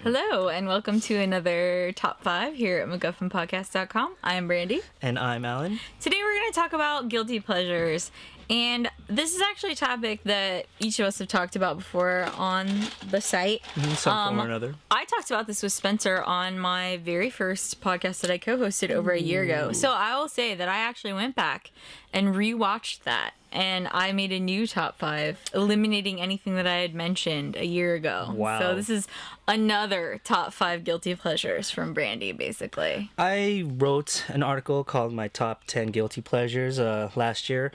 Hello, and welcome to another Top 5 here at MacGuffinPodcast.com. I'm Brandi. And I'm Alan. Today we're going to talk about guilty pleasures. And this is actually a topic that each of us have talked about before on the site. Some form or another. I talked about this with Spencer on my very first podcast that I co-hosted over a year ago. So I will say that I actually went back and rewatched that. And I made a new top 5, eliminating anything that I had mentioned a year ago. Wow. So this is another top 5 guilty pleasures from Brandi, basically. I wrote an article called My Top 10 Guilty Pleasures last year.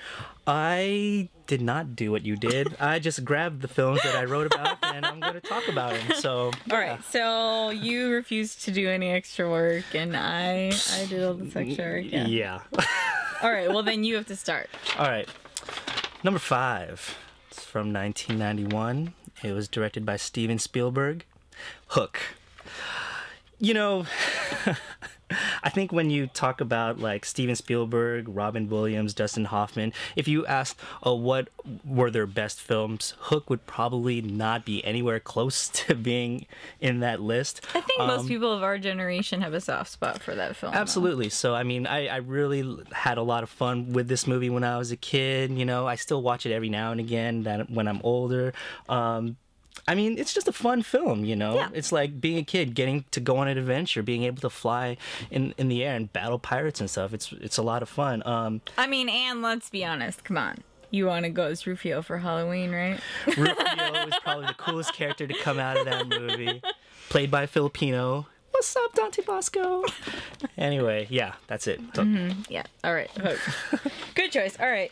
I did not do what you did. I just grabbed the films that I wrote about and I'm going to talk about them. So, all right. So you refused to do any extra work and I did all this extra work. Yeah. All right. Well, then you have to start. All right. Number 5. It's from 1991. It was directed by Steven Spielberg. Hook. You know, I think when you talk about like Steven Spielberg, Robin Williams, Dustin Hoffman, if you asked, what were their best films, Hook would probably not be anywhere close to being in that list. I think most people of our generation have a soft spot for that film. Absolutely. So, I mean, I really had a lot of fun with this movie when I was a kid. You know, I still watch it every now and again when I'm older. I mean, it's just a fun film, you know? Yeah. It's like being a kid, getting to go on an adventure, being able to fly in the air and battle pirates and stuff. It's a lot of fun. I mean, and let's be honest, come on. You want to go as Rufio for Halloween, right? Rufio is probably the coolest character to come out of that movie. Played by a Filipino. What's up, Dante Bosco? Anyway, yeah, that's it. Yeah, all right. Good choice. All right.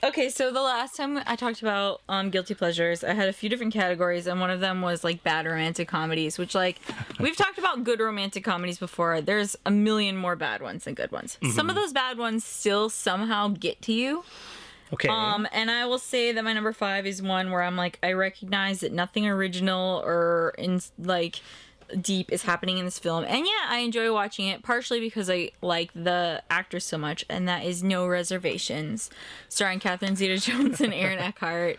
Okay, so the last time I talked about guilty pleasures, I had a few different categories, and one of them was like bad romantic comedies, which like we've talked about good romantic comedies before. There's a million more bad ones than good ones. Some of those bad ones still somehow get to you. Okay. And I will say that my number 5 is one where I'm like, I recognize that nothing original or in like deep is happening in this film, and yeah, I enjoy watching it partially because I like the actors so much, and that is No Reservations, starring Catherine Zeta-Jones and Aaron Eckhart.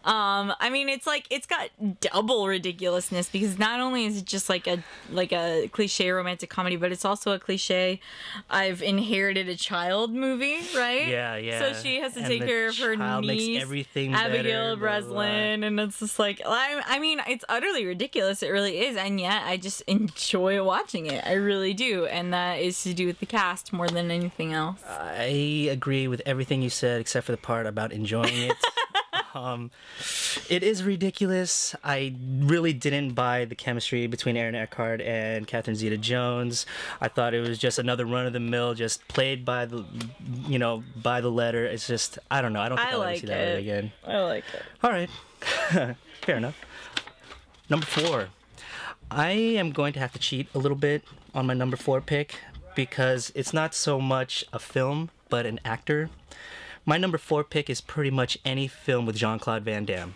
I mean, it's like it's got double ridiculousness because not only is it just like a cliche romantic comedy, but it's also a cliche I've inherited a child movie, right? Yeah. So she has to take care of her niece, everything Abigail better, Breslin, and it's just like I mean, it's utterly ridiculous. It really is, and yet I just enjoy watching it. I really do, and that is to do with the cast more than anything else. I agree with everything you said except for the part about enjoying it. It is ridiculous. I really didn't buy the chemistry between Aaron Eckhart and Catherine Zeta-Jones. I thought it was just another run-of-the-mill, just played by the, by the letter. It's just, I don't know. I don't think I'll ever see that again. I like it. All right. Fair enough. Number 4. I am going to have to cheat a little bit on my number 4 pick because it's not so much a film, but an actor. My number 4 pick is pretty much any film with Jean-Claude Van Damme.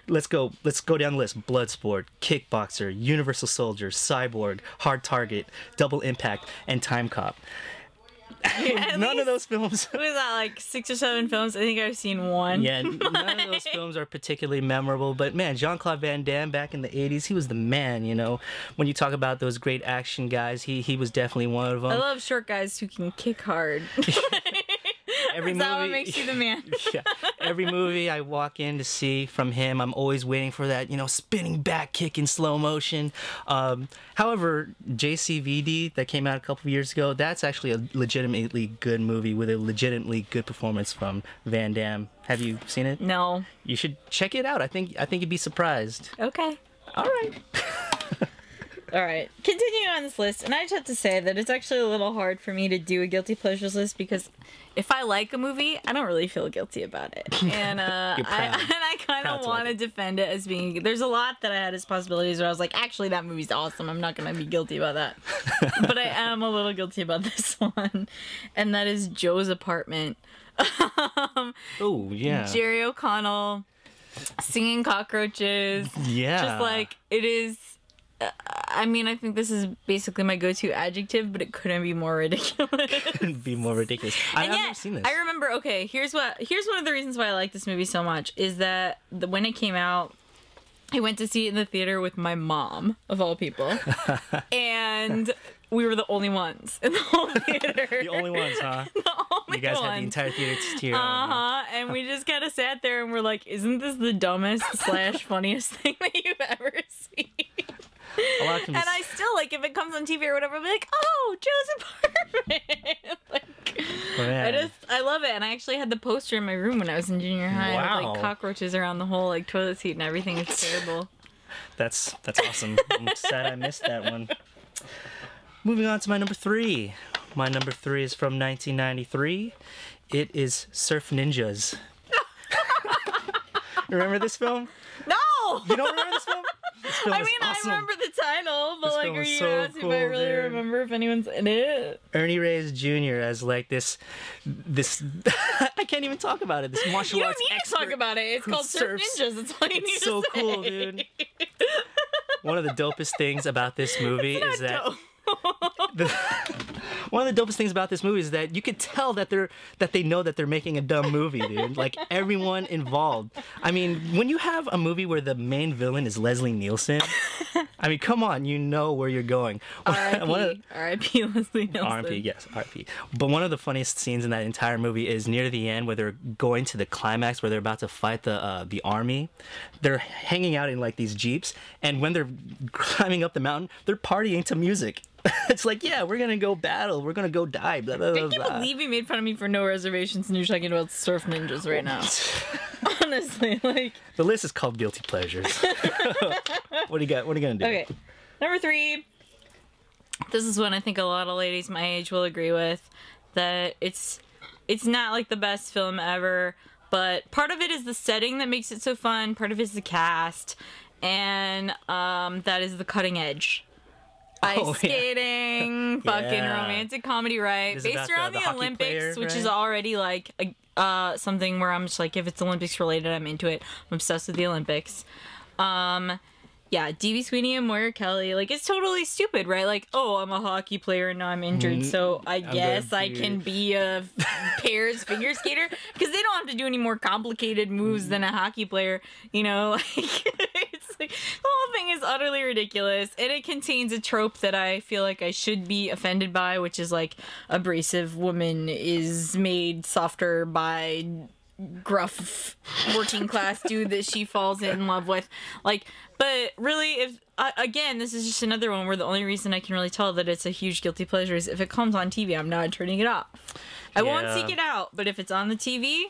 Let's go down the list. Bloodsport, Kickboxer, Universal Soldier, Cyborg, Hard Target, Double Impact, and Time Cop. None of those films. What is that, like 6 or 7 films? I think I've seen one. Yeah, none of those films are particularly memorable. But man, Jean-Claude Van Damme back in the 80s, he was the man, you know. When you talk about those great action guys, he was definitely one of them. I love short guys who can kick hard. Is that what makes you the man? Yeah. Every movie I walk in to see from him, I'm always waiting for that, spinning back kick in slow motion. However, JCVD that came out a couple of years ago, that's actually a legitimately good movie with a legitimately good performance from Van Damme. Have you seen it? No. You should check it out. I think you'd be surprised. Okay. All right. All right, continuing on this list, and I just have to say that it's actually a little hard for me to do a guilty pleasures list because if I like a movie, I don't really feel guilty about it, and I kind of want to defend it as being. There's a lot that I had as possibilities where I was like, actually, that movie's awesome. I'm not gonna be guilty about that, but I am a little guilty about this one, and that is Joe's Apartment. Oh yeah, Jerry O'Connell singing cockroaches. Yeah, just like it is. I mean, I think this is basically my go-to adjective, but it couldn't be more ridiculous. Couldn't be more ridiculous. I've never seen this. I remember. Okay, here's one of the reasons why I like this movie so much is that when it came out, I went to see it in the theater with my mom, of all people. And we were the only ones in the whole theater. The only ones, huh? The only You guys ones. had the entire theater to your own. And we just kind of sat there and we're like, isn't this the dumbest / funniest thing that you've ever seen? And I still, like, if it comes on TV or whatever, I'll be like, oh, Joe's apartment. Like, I love it. And I actually had the poster in my room when I was in junior high with, like, cockroaches around the whole, like, toilet seat and everything. It's terrible. That's awesome. I'm sad I missed that one. Moving on to my number 3. My number 3 is from 1993. It is Surf Ninjas. Remember this film? No! You don't remember this film? This film I mean, awesome. I remember the title, but, This like, film are is you so gonna ask cool, if I really dude. remember if anyone's in it? Ernie Reyes Jr. as, like, this I can't even talk about it. This martial You don't arts need to expert talk about it. It's who called Surf surfs. Ninjas. That's all you need It's to so say. cool, dude. One of the dopest things about this movie is that one of the dopest things about this movie is that you could tell that they know that they're making a dumb movie, dude. Like, everyone involved. I mean, when you have a movie where the main villain is Leslie Nielsen, I mean, come on, you know where you're going. R.I.P. Leslie Nielsen. R.I.P. Yes, R.I.P. But one of the funniest scenes in that entire movie is near the end, where they're going to the climax, where they're about to fight the army. They're hanging out in, like, these jeeps, and when they're climbing up the mountain, they're partying to music. It's like, yeah, we're gonna go battle, we're gonna go die, blah blah blah. I can't believe you made fun of me for no reservations and you're talking about Surf Ninjas right now. Honestly, like, the list is called Guilty Pleasures. What do you got? What are you gonna do? okay, number 3. This is one I think a lot of ladies my age will agree with, that it's not like the best film ever, but part of it is the setting that makes it so fun. Part of it is the cast, and that is The Cutting Edge. Ice skating, fucking romantic comedy, right? Based around the Olympics, player, which right? is already like something where I'm just like, if it's Olympics related, I'm into it. I'm obsessed with the Olympics. Yeah, D.B. Sweeney and Moira Kelly, like, it's totally stupid, right? Like, oh, I'm a hockey player and now I'm injured, so I guess I can be a pairs figure skater, because they don't have to do any more complicated moves than a hockey player, you know? Like, it's like, the whole thing is utterly ridiculous, and it contains a trope that I feel like I should be offended by, which is, like, abrasive woman is made softer by gruff working class dude that she falls in love with. Like, but really, if again, this is just another one where the only reason I can really tell that it's a huge guilty pleasure is if it comes on TV, I'm not turning it off. I won't seek it out, but if it's on the TV,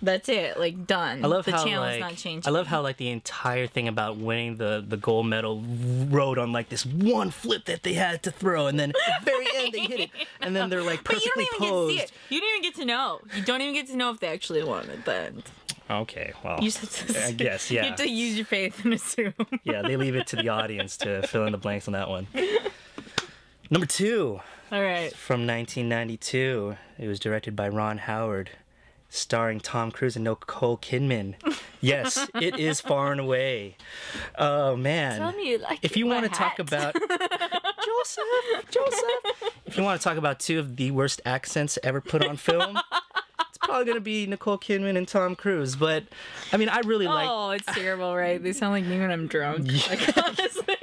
that's it. Like, done. I love the how, channel's like, not changing. I love how, like, the entire thing about winning the gold medal rode on, like, this one flip that they had to throw, and then at the very end they hit it, and then they're, like, perfectly but you don't even posed. get to see it. You don't even get to know. You don't even get to know if they actually won at the end. Okay, well, You just have to, I guess, yeah. You have to use your faith and assume. Yeah, they leave it to the audience to fill in the blanks on that one. Number 2. All right. From 1992. It was directed by Ron Howard, starring Tom Cruise and Nicole Kidman. Yes, it is Far and Away. Oh, man. Tell me you like if you want to talk hat. about... Joseph! If you want to talk about 2 of the worst accents ever put on film, it's probably going to be Nicole Kidman and Tom Cruise. But, I mean, I really like... Oh, it's terrible, right? They sound like me when I'm drunk. Like, honestly.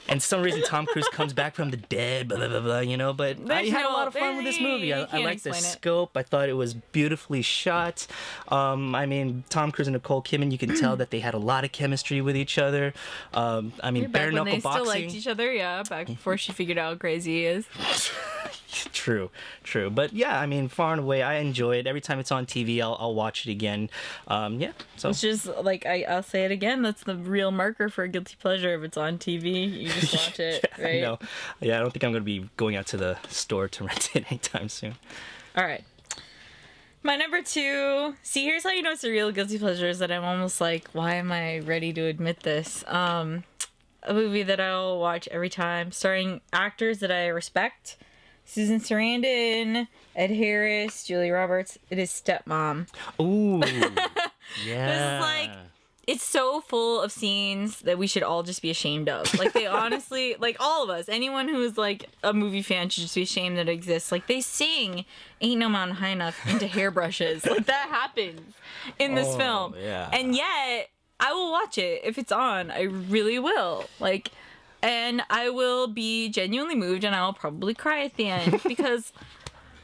And some reason Tom Cruise comes back from the dead, blah, blah, blah, blah, you know, but I had a lot of fun with this movie. I liked the scope. I thought it was beautifully shot. I mean, Tom Cruise and Nicole Kidman, you can tell that they had a lot of chemistry with each other. I mean, bare knuckle they boxing. still liked each other, yeah, back before she figured out how crazy he is. True. But yeah, I mean, Far and Away, I enjoy it. Every time it's on TV, I'll watch it again. Yeah. So it's just like I'll say it again. That's the real marker for a guilty pleasure. If it's on TV, you just watch it, yeah, right? No. Yeah, I don't think I'm going to be going out to the store to rent it anytime soon. All right. My number 2. See, here's how you know it's a real guilty pleasure, is that I'm almost like, why am I ready to admit this? A movie that I'll watch every time, starring actors that I respect. Susan Sarandon, Ed Harris, Julia Roberts. It is Stepmom. Ooh. This Yeah. is like, it's so full of scenes that we should all just be ashamed of. Like, they honestly, like, all of us, anyone who is like a movie fan should just be ashamed that it exists. Like, they sing Ain't No Mountain High Enough into hairbrushes. Like, that happens in this film. Yeah. And yet, I will watch it if it's on. I really will. Like, and I will be genuinely moved, and I will probably cry at the end because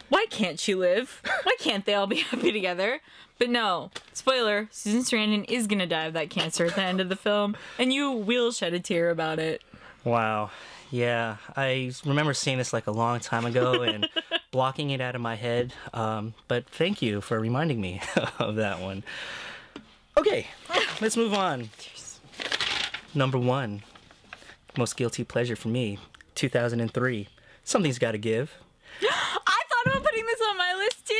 why can't she live? Why can't they all be happy together? But no, spoiler, Susan Sarandon is gonna die of that cancer at the end of the film, and you will shed a tear about it. Wow. Yeah, I remember seeing this like a long time ago and blocking it out of my head. But thank you for reminding me of that one. Okay, let's move on. Number 1, most guilty pleasure for me, 2003. Something's Gotta Give. I thought about putting this on my list too.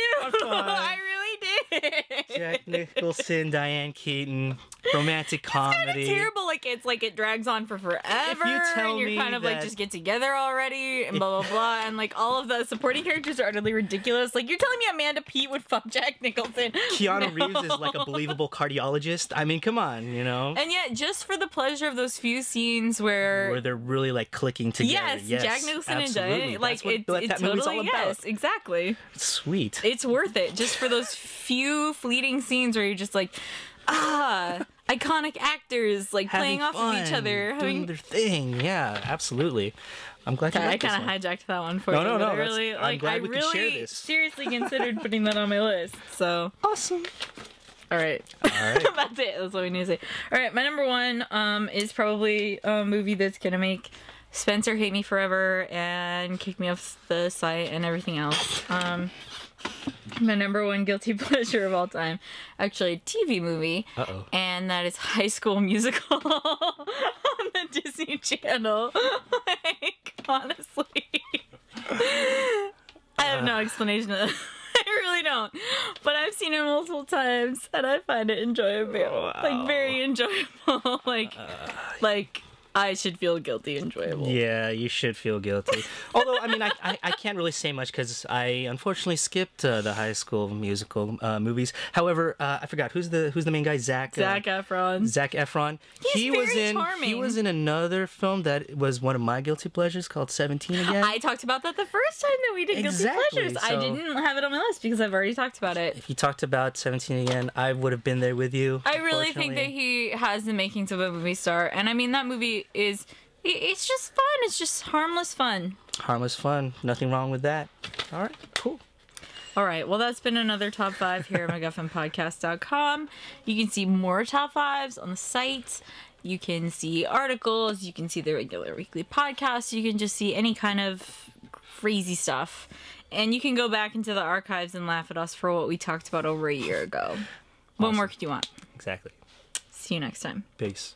I really did. Jack Nicholson, Diane Keaton, romantic comedy. It's kind of terrible. Like it drags on for forever. If you tell and you're me kind of like, that- just get together already, and blah blah blah, and like all of the supporting characters are utterly ridiculous. Like, you're telling me Amanda Peet would fuck Jack Nicholson? Keanu No. Reeves is like a believable cardiologist. I mean, come on, you know? And yet, just for the pleasure of those few scenes where Where they're really like clicking together. yes, Jack Nicholson absolutely. and Diane, like That's what it that movie's totally all about. yes, exactly. Sweet. It's worth it just for those few fleeting scenes where you're just like, iconic actors like Having playing off fun, of each other, doing their thing. Yeah, absolutely. I'm glad you I like this kind of one. hijacked that one for No, you. no, but no, I that's- really, I'm like, glad I we could really share this. seriously considered putting that on my list. So, Awesome. all right, All right. that's it. That's what we need to say. All right, my number 1 is probably a movie that's gonna make Spencer hate me forever and kick me off the site and everything else. My number 1 guilty pleasure of all time, actually a TV movie, and that is High School Musical on the Disney Channel. Like, honestly, I have no explanation of that. I really don't, but I've seen it multiple times and I find it enjoyable, like very enjoyable. Like I should feel guilty enjoyable. Yeah, you should feel guilty. Although, I mean, I can't really say much because I unfortunately skipped the High School Musical movies. However, I forgot who's the main guy. Zac Efron. Zac Efron. He's very charming. He was in another film that was one of my guilty pleasures called 17 Again. I talked about that the first time that we did Exactly, guilty pleasures. I so- didn't have it on my list because I've already talked about it. If you talked about 17 Again, I would have been there with you. I really think that unfortunately. he has the makings of a movie star, and I mean that movie is. It's just fun. It's just harmless fun. Harmless fun. Nothing wrong with that. All right, cool. All right. Well, that's been another top 5 here at MacGuffinPodcast.com. You can see more top 5s on the site. You can see articles. You can see the regular weekly podcasts. You can just see any kind of crazy stuff. And you can go back into the archives and laugh at us for what we talked about over a year ago. What more could you want? Exactly. See you next time. Peace.